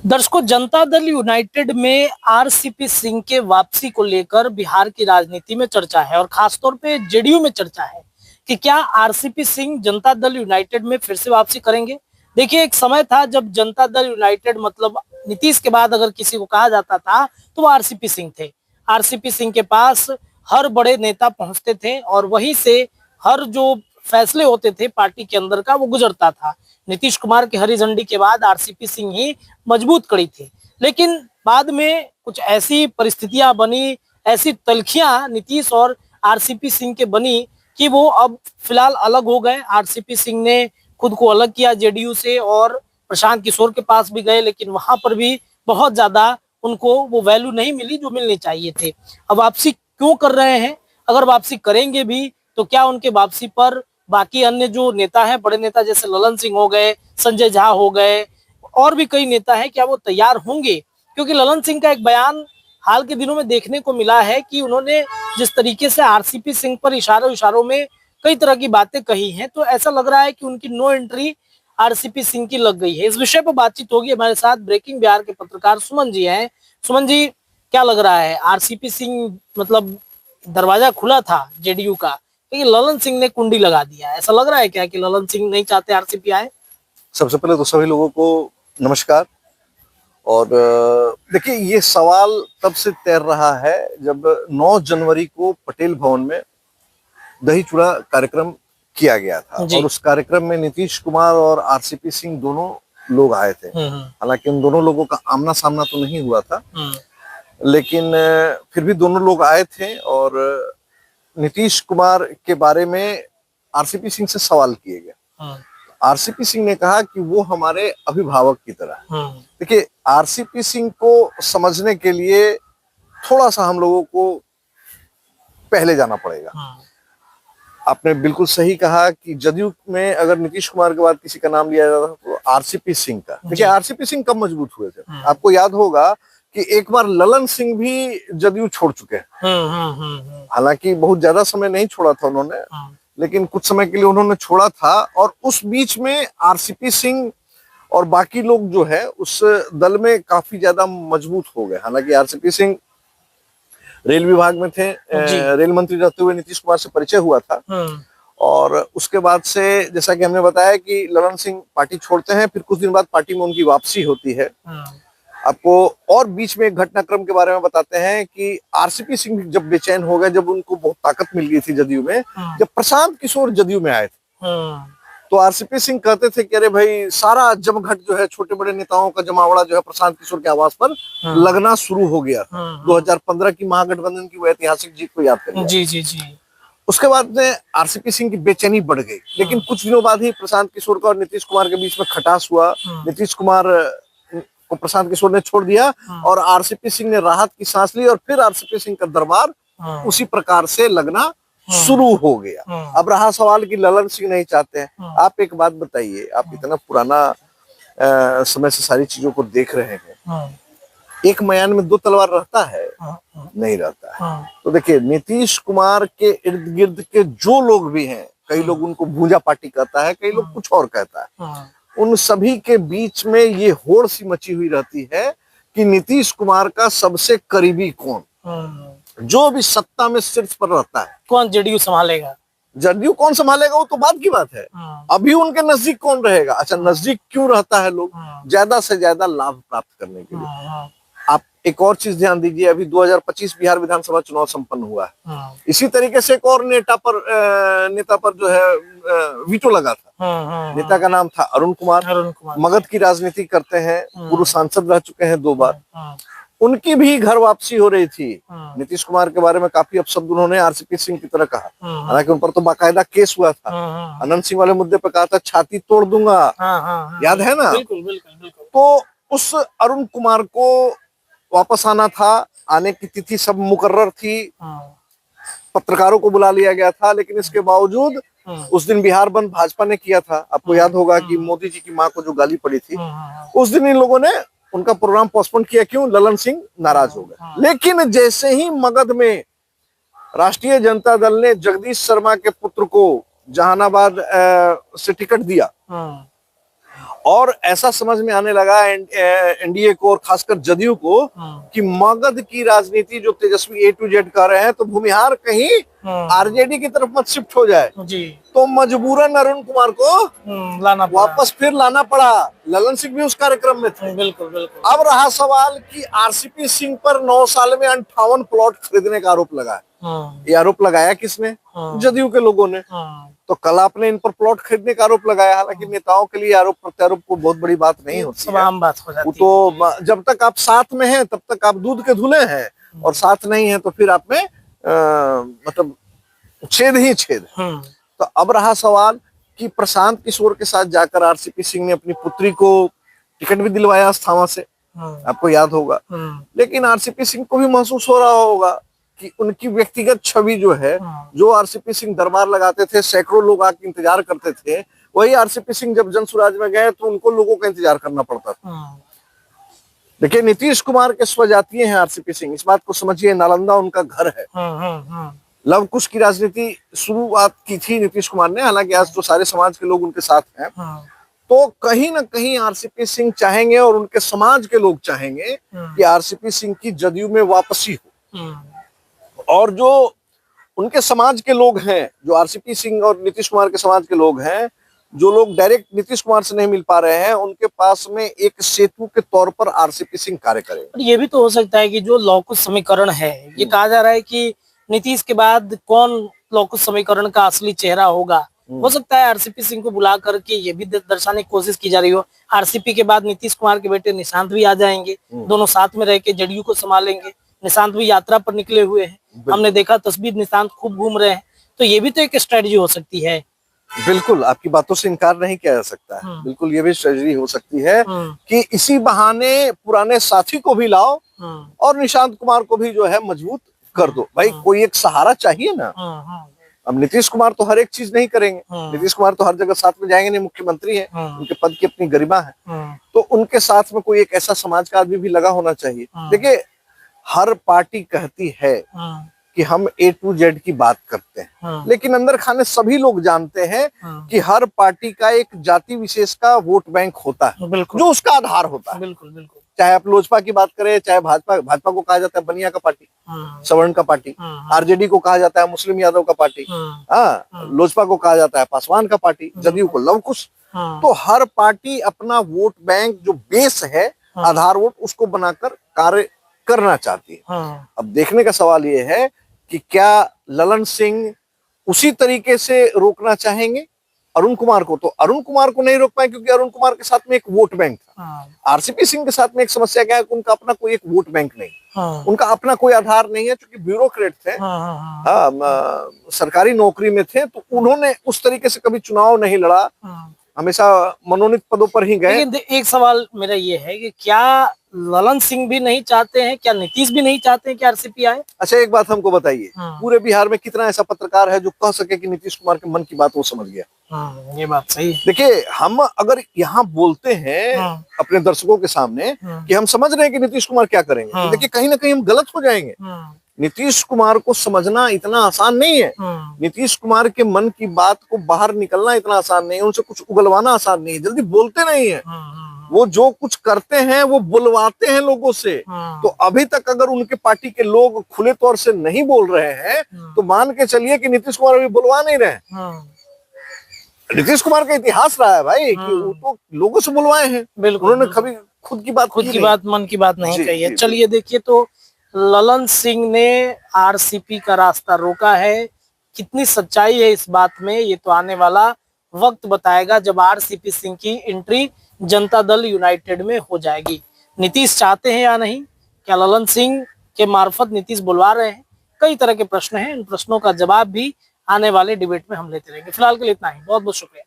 दर्शकों, जनता दल यूनाइटेड में आरसीपी सिंह के वापसी को लेकर बिहार की राजनीति में चर्चा है और खासतौर पे जेडीयू में चर्चा है कि क्या आरसीपी सिंह जनता दल यूनाइटेड में फिर से वापसी करेंगे। देखिए, एक समय था जब जनता दल यूनाइटेड मतलब नीतीश के बाद अगर किसी को कहा जाता था तो वो आरसीपी सिंह थे। आरसीपी सिंह के पास हर बड़े नेता पहुंचते थे और वहीं से हर जो फैसले होते थे पार्टी के अंदर का वो गुजरता था। नीतीश कुमार की हरी झंडी के बाद आरसीपी सिंह ही मजबूत कड़ी थी, लेकिन बाद में कुछ ऐसी परिस्थितियां बनी, ऐसी तलखियां नीतीश और आरसीपी सिंह के बनी कि वो अब फिलहाल अलग हो गए। आरसीपी सिंह ने खुद को अलग किया जेडीयू से और प्रशांत किशोर के पास भी गए, लेकिन वहां पर भी बहुत ज्यादा उनको वो वैल्यू नहीं मिली जो मिलनी चाहिए थे। अब वापसी क्यों कर रहे हैं? अगर वापसी करेंगे भी तो क्या उनके वापसी पर बाकी अन्य जो नेता हैं, बड़े नेता जैसे ललन सिंह हो गए, संजय झा हो गए और भी कई नेता हैं, क्या वो तैयार होंगे? क्योंकि ललन सिंह का एक बयान हाल के दिनों में देखने को मिला है कि उन्होंने जिस तरीके से आरसीपी सिंह पर इशारों इशारों में कई तरह की बातें कही हैं, तो ऐसा लग रहा है कि उनकी नो एंट्री आरसीपी सिंह की लग गई है। इस विषय पर बातचीत होगी। हमारे साथ ब्रेकिंग बिहार के पत्रकार सुमन जी हैं। सुमन जी, क्या लग रहा है? आरसीपी सिंह मतलब दरवाजा खुला था जेडीयू का, लेकिन ललन सिंह ने कुंडी लगा दिया। ऐसा लग रहा है क्या कि ललन सिंह नहीं चाहते आरसीपी आए? सबसे पहले तो सभी लोगों को नमस्कार। और देखिए, ये सवाल तब से तैर रहा है जब 9 जनवरी को पटेल भवन में दही चूड़ा कार्यक्रम किया गया था और उस कार्यक्रम में नीतीश कुमार और आरसीपी सिंह दोनों लोग आए थे। हालांकि उन दोनों लोगों का आमना सामना तो नहीं हुआ था, लेकिन फिर भी दोनों लोग आए थे और नीतीश कुमार के बारे में आरसीपी सिंह से सवाल किए गए। आरसीपी सिंह ने कहा कि वो हमारे अभिभावक की तरह। देखिए, आरसीपी सिंह को समझने के लिए थोड़ा सा हम लोगों को पहले जाना पड़ेगा। आपने बिल्कुल सही कहा कि जदयू में अगर नीतीश कुमार के बाद किसी का नाम लिया जाता तो आरसीपी सिंह का। देखिए, आरसीपी सिंह कब मजबूत हुए थे? आपको याद होगा कि एक बार ललन सिंह भी जदयू छोड़ चुके हैं। हालांकि बहुत ज्यादा समय नहीं छोड़ा था उन्होंने, लेकिन कुछ समय के लिए उन्होंने छोड़ा था और उस बीच में आरसीपी सिंह और बाकी लोग जो है उस दल में काफी ज्यादा मजबूत हो गए। हालांकि आरसीपी सिंह रेल विभाग में थे, रेल मंत्री रहते हुए नीतीश कुमार से परिचय हुआ था और उसके बाद से जैसा कि हमने बताया कि ललन सिंह पार्टी छोड़ते हैं, फिर कुछ दिन बाद पार्टी में उनकी वापसी होती है। आपको और बीच में एक घटनाक्रम के बारे में बताते हैं कि आरसीपी सिंह जब बेचैन हो गए, जब उनको बहुत ताकत मिल गई थी जदयू में, जब प्रशांत किशोर जदयू में आए थे तो आरसीपी सिंह कहते थे कि अरे भाई, सारा जमघट जो है छोटे बड़े नेताओं का जमावड़ा जो है प्रशांत किशोर के आवाज पर लगना शुरू हो गया था। 2015 की महागठबंधन की वो ऐतिहासिक जीत को याद करिए। जी। उसके बाद में आरसीपी सिंह की बेचैनी बढ़ गई, लेकिन कुछ दिनों बाद ही प्रशांत किशोर का और नीतीश कुमार के बीच में खटास हुआ। नीतीश कुमार को प्रशांत किशोर ने छोड़ दिया और आरसीपी सिंह ने राहत की सांस ली और फिर आरसीपी सिंह का दरबार उसी प्रकार से लगना शुरू हो गया। अब रहा सवाल कि ललन सिंह नहीं चाहते हैं। आप एक बात बताइए, आप इतना पुराना समय से सारी चीजों को देख रहे हैं, एक मयान में 2 तलवार रहता है? नहीं रहता है। तो देखिए, नीतीश कुमार के इर्द गिर्द के जो लोग भी हैं, कई लोग उनको भूजा पार्टी कहता है, कई लोग कुछ और कहता है, उन सभी के बीच में ये होड़ सी मची हुई रहती है कि नीतीश कुमार का सबसे करीबी कौन, जो भी सत्ता में शीर्ष पर रहता है, कौन जेडीयू संभालेगा? जदयू कौन संभालेगा वो तो बात की बात है। अभी उनके नजदीक कौन रहेगा? अच्छा, नजदीक क्यों रहता है लोग? ज्यादा से ज्यादा लाभ प्राप्त करने के लिए। आप एक और चीज ध्यान दीजिए, अभी 2025 बिहार विधानसभा चुनाव संपन्न हुआ है। इसी तरीके से एक और नेता पर जो है वीटो लगा था। नेता का नाम था अरुण कुमार। मगध की राजनीति करते हैं, पूर्व सांसद रह चुके हैं 2 बार। उनकी भी घर वापसी हो रही थी। नीतीश कुमार के बारे में काफी अपशब्द उन्होंने आरसीपी सिंह की तरह कहा, हालांकि उन पर तो बाकायदा केस हुआ था। अनंत सिंह वाले मुद्दे पर कहा था छाती तोड़ दूंगा, याद है ना? बिल्कुल। तो उस अरुण कुमार को वापस आना था, आने की तिथि सब मुकर्रर थी, पत्रकारों को बुला लिया गया था, लेकिन इसके बावजूद उस दिन बिहार बंद भाजपा ने किया था। आपको याद होगा कि मोदी जी की मां को जो गाली पड़ी थी, उस दिन इन लोगों ने उनका प्रोग्राम पोस्टपोन किया। क्यों? ललन सिंह नाराज हो गए। लेकिन जैसे ही मगध में राष्ट्रीय जनता दल ने जगदीश शर्मा के पुत्र को जहानाबाद से टिकट दिया और ऐसा समझ में आने लगा एनडीए को और खासकर जदयू को कि मगध की राजनीति जो तेजस्वी ए टू जेड कर रहे हैं, तो भूमिहार कहीं आरजेडी की तरफ मत शिफ्ट हो जाए जी। तो मजबूरन अरुण कुमार को लाना पड़ा। वापस फिर लाना पड़ा। ललन सिंह भी उस कार्यक्रम में थे। बिल्कुल बिल्कुल। अब रहा सवाल कि आरसीपी सिंह पर 9 साल में 58 प्लॉट खरीदने का आरोप लगा। ये आरोप लगाया किसने? जदयू के लोगों ने। तो कल आपने इन पर प्लॉट खरीदने का आरोप लगाया। हालांकि नेताओं के लिए आरोप प्रत्यारोप को बहुत बड़ी बात नहीं होती है, आम बात हो जाती है। तो जब तक आप साथ में हैं तब तक आप दूध के धुले हैं, और साथ नहीं है तो फिर आप में मतलब छेद ही छेद। तो अब रहा सवाल कि प्रशांत किशोर के साथ जाकर आरसीपी सिंह ने अपनी पुत्री को टिकट भी दिलवाया अस्थाना से, आपको याद होगा। लेकिन आरसीपी सिंह को भी महसूस हो रहा होगा कि उनकी व्यक्तिगत छवि जो है, जो आरसीपी सिंह दरबार लगाते थे, सैकड़ों लोग आके इंतजार करते थे, वही आरसीपी सिंह जब जनसुराज में गए तो उनको लोगों का इंतजार करना पड़ता था। देखिए, नीतीश कुमार के स्वजातीय हैं आरसीपी सिंह, इस बात को समझिए। नालंदा उनका घर है। लव कुश की राजनीति शुरुआत की थी नीतीश कुमार ने, हालांकि आज तो सारे समाज के लोग उनके साथ हैं। तो कहीं ना कहीं आरसीपी सिंह चाहेंगे और उनके समाज के लोग चाहेंगे कि आरसीपी सिंह की जदयू में वापसी हो। और जो उनके समाज के लोग हैं, जो आरसीपी सिंह और नीतीश कुमार के समाज के लोग हैं, जो लोग डायरेक्ट नीतीश कुमार से नहीं मिल पा रहे हैं, उनके पास में एक सेतु के तौर पर आरसीपी सिंह कार्य करेगा। ये भी तो हो सकता है कि जो लौकुश समीकरण है, ये कहा जा रहा है कि नीतीश के बाद कौन लौकुश समीकरण का असली चेहरा होगा। हो सकता है आरसीपी सिंह को बुला करके ये भी दर्शाने की कोशिश की जा रही हो, आरसीपी के बाद नीतीश कुमार के बेटे निशांत भी आ जाएंगे, दोनों साथ में रह के जदयू को संभालेंगे। निशांत भी यात्रा पर निकले हुए हैं, हमने देखा तस्वीर, निशांत खूब घूम रहे हैं। तो ये भी तो एक स्ट्रेटजी हो सकती है। बिल्कुल, आपकी बातों से इनकार नहीं किया जा सकता है। बिल्कुल, ये भी स्ट्रेटजी हो सकती है कि इसी बहाने पुराने साथी को भी लाओ और निशांत कुमार को भी जो है मजबूत कर दो। भाई, कोई एक सहारा चाहिए ना। अब नीतीश कुमार तो हर एक चीज नहीं करेंगे, नीतीश कुमार तो हर जगह साथ में जाएंगे नहीं, मुख्यमंत्री हैं, उनके पद की अपनी गरिमा है। तो उनके साथ में कोई एक ऐसा समाज का आदमी भी लगा होना चाहिए। देखिए, हर पार्टी कहती है कि हम ए टू जेड की बात करते हैं, लेकिन अंदर खाने सभी लोग जानते हैं कि हर पार्टी का एक जाति विशेष का वोट बैंक होता है, जो उसका आधार होता है। बिल्कुल बिल्कुल। चाहे आप लोजपा की बात करें, चाहे भाजपा को कहा जाता है बनिया का पार्टी, सवर्ण का पार्टी, आरजेडी को कहा जाता है मुस्लिम यादव का पार्टी, लोजपा को कहा जाता है पासवान का पार्टी, जदयू को लव कुश। तो हर पार्टी अपना वोट बैंक जो बेस है, आधार वोट, उसको बनाकर कार्य करना चाहती है। अब देखने का सवाल ये है कि क्या ललन सिंह उसी तरीके से रोकना चाहेंगे अरुण कुमार को? तो अरुण कुमार को नहीं रोक पाए, क्योंकि अरुण कुमार के साथ में एक वोट बैंक था। आरसीपी सिंह के साथ में एक समस्या क्या है कि उनका अपना कोई एक वोट बैंक नहीं, उनका अपना कोई आधार नहीं है, क्योंकि ब्यूरोक्रेट थे, सरकारी नौकरी में थे, तो उन्होंने उस तरीके से कभी चुनाव नहीं लड़ा, हमेशा मनोनीत पदों पर ही गए। एक सवाल मेरा ये है कि क्या ललन सिंह भी नहीं चाहते हैं, क्या नीतीश भी नहीं चाहते हैं कि आरसीपी आए? अच्छा, एक बात हमको बताइए, पूरे बिहार में कितना ऐसा पत्रकार है जो कह सके कि नीतीश कुमार के मन की बात वो समझ गया? ये बात सही है। देखिए, हम अगर यहाँ बोलते हैं अपने दर्शकों के सामने कि हम समझ रहे हैं कि नीतीश कुमार क्या करेंगे, तो देखिए कहीं ना कहीं हम गलत हो जाएंगे। नीतीश कुमार को समझना इतना आसान नहीं है, नीतीश कुमार के मन की बात को बाहर निकलना इतना आसान नहीं है, उनसे कुछ उगलवाना आसान नहीं है, जल्दी बोलते नहीं है। वो जो कुछ करते हैं वो बुलवाते हैं लोगों से। तो अभी तक अगर उनके पार्टी के लोग खुले तौर से नहीं बोल रहे हैं, तो मान के चलिए कि नीतीश कुमार अभी बुलवा नहीं रहे। नीतीश कुमार का इतिहास रहा है भाई कि वो तो लोगों से बुलवाए हैं, उन्होंने कभी खुद की बात मन की बात नहीं कही है। चलिए देखिए, तो ललन सिंह ने आरसीपी का रास्ता रोका है, कितनी सच्चाई है इस बात में ये तो आने वाला वक्त बताएगा, जब आरसीपी सिंह की एंट्री जनता दल यूनाइटेड में हो जाएगी। नीतीश चाहते हैं या नहीं, क्या ललन सिंह के मार्फत नीतीश बुलवा रहे हैं? कई तरह के प्रश्न हैं, इन प्रश्नों का जवाब भी आने वाले डिबेट में हम लेते रहेंगे। फिलहाल के लिए इतना ही, बहुत बहुत शुक्रिया।